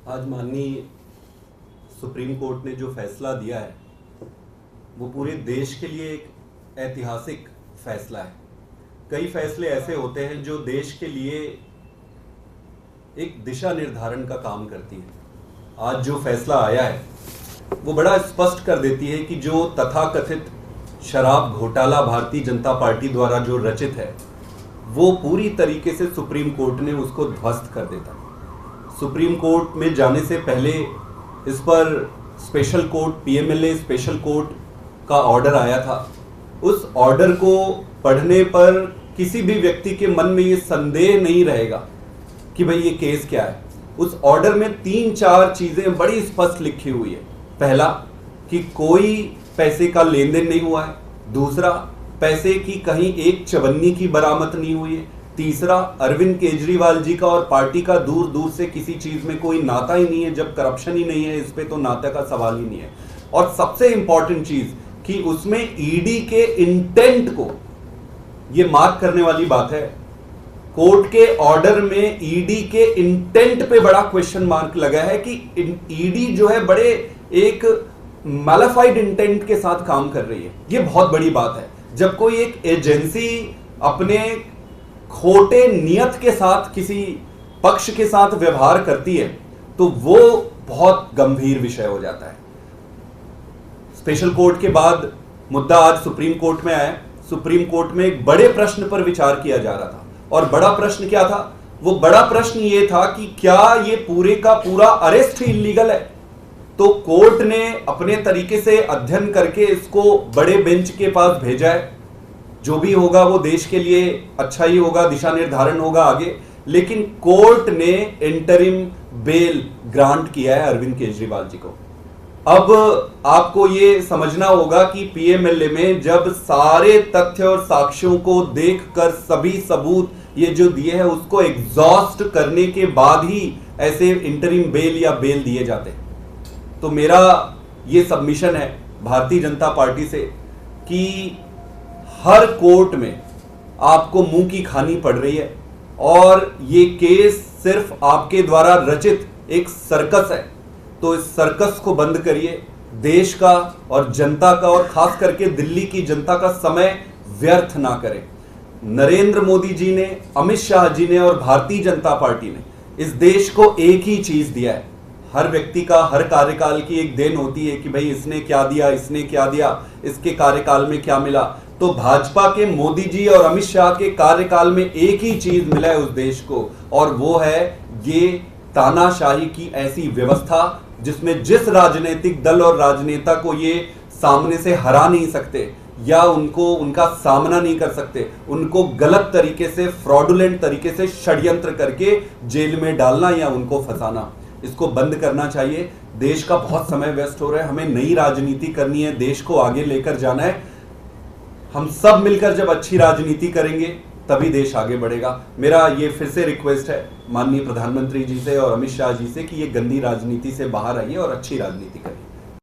आज माननीय supreme court ने जो फैसला दिया है वो पूरे देश के लिए एक ऐतिहासिक फैसला है। कई फैसले ऐसे होते हैं जो देश के लिए एक दिशा निर्धारण का काम करती है। आज जो फैसला आया है वो बड़ा स्पष्ट कर देती है कि जो तथाकथित शराब घोटाला भारतीय जनता पार्टी द्वारा जो रचित है वो पूरी तरीके से सुप्रीम कोर्ट ने उसको ध्वस्त कर देता। सुप्रीम कोर्ट में जाने से पहले इस पर special court PMLA special court का ऑर्डर आया था। उस ऑर्डर को पढ़ने पर किसी भी व्यक्ति के मन में ये संदेह नहीं रहेगा कि भाई ये केस क्या है। उस ऑर्डर में 3-4 चीजें बड़ी स्पष्ट लिखी हुई है। पहला कि कोई पैसे का लेन देन नहीं हुआ है। दूसरा, पैसे की कहीं एक चवन्नी की बरामद नहीं हुई है। तीसरा, अरविंद केजरीवाल जी का और पार्टी का दूर दूर से किसी चीज में कोई नाता ही नहीं है। जब करप्शन ही नहीं है इस पे तो नाते का सवाल ही नहीं है। और सबसे इंपॉर्टेंट चीज कि उसमें ईडी के इंटेंट को ये मार्क करने वाली बात है। कोर्ट के ऑर्डर में ईडी के इंटेंट पे बड़ा क्वेश्चन मार्क लगा है कि ईडी जो है बड़े एक मैलिफाइड इंटेंट के साथ काम कर रही है। ये बहुत बड़ी बात है। जब कोई एक एजेंसी अपने खोटे नियत के साथ किसी पक्ष के साथ व्यवहार करती है तो वो बहुत गंभीर विषय हो जाता है। स्पेशल कोर्ट के बाद मुद्दा आज सुप्रीम कोर्ट में आया। सुप्रीम कोर्ट में एक बड़े प्रश्न पर विचार किया जा रहा था। और बड़ा प्रश्न क्या था? वो बड़ा प्रश्न ये था कि क्या ये पूरे का पूरा अरेस्ट ही इलीगल है। तो कोर्ट ने अपने तरीके से अध्ययन करके इसको बड़े बेंच के पास भेजा है। जो भी होगा वो देश के लिए अच्छा ही होगा, दिशा निर्धारण होगा आगे। लेकिन कोर्ट ने इंटरिम बेल ग्रांट किया है अरविंद केजरीवाल जी को। अब आपको ये समझना होगा कि पीएमएलए में जब सारे तथ्य और साक्ष्यों को देखकर सभी सबूत ये जो दिए हैं उसको एग्जॉस्ट करने के बाद ही ऐसे इंटरिम बेल या बेल दिए जाते हैं। तो मेरा ये सबमिशन है भारतीय जनता पार्टी से कि हर कोर्ट में आपको मुंह की खानी पड़ रही है और ये केस सिर्फ आपके द्वारा रचित एक सर्कस है। तो इस सर्कस को बंद करिए। देश का और जनता का और खास करके दिल्ली की जनता का समय व्यर्थ ना करें। नरेंद्र मोदी जी ने, अमित शाह जी ने और भारतीय जनता पार्टी ने इस देश को एक ही चीज दिया है। हर व्यक्ति का हर कार्यकाल की एक देन होती है कि भाई इसने क्या दिया, इसने क्या दिया, इसके कार्यकाल में क्या मिला। तो भाजपा के मोदी जी और अमित शाह के कार्यकाल में एक ही चीज मिला है उस देश को, और वो है ये तानाशाही की ऐसी व्यवस्था जिसमें जिस राजनीतिक दल और राजनेता को ये सामने से हरा नहीं सकते या उनका सामना नहीं कर सकते, उनको गलत तरीके से, फ्रॉडुलेंट तरीके से षड्यंत्र करके जेल में डालना या उनको फंसाना, इसको बंद करना चाहिए। देश का बहुत समय वेस्ट हो रहा है। हमें नई राजनीति करनी है, देश को आगे लेकर जाना है। हम सब मिलकर जब अच्छी राजनीति करेंगे तभी देश आगे बढ़ेगा। मेरा ये फिर से रिक्वेस्ट है माननीय प्रधानमंत्री जी से और अमित शाह जी से कि ये गंदी राजनीति से बाहर आइए और अच्छी राजनीति करिए।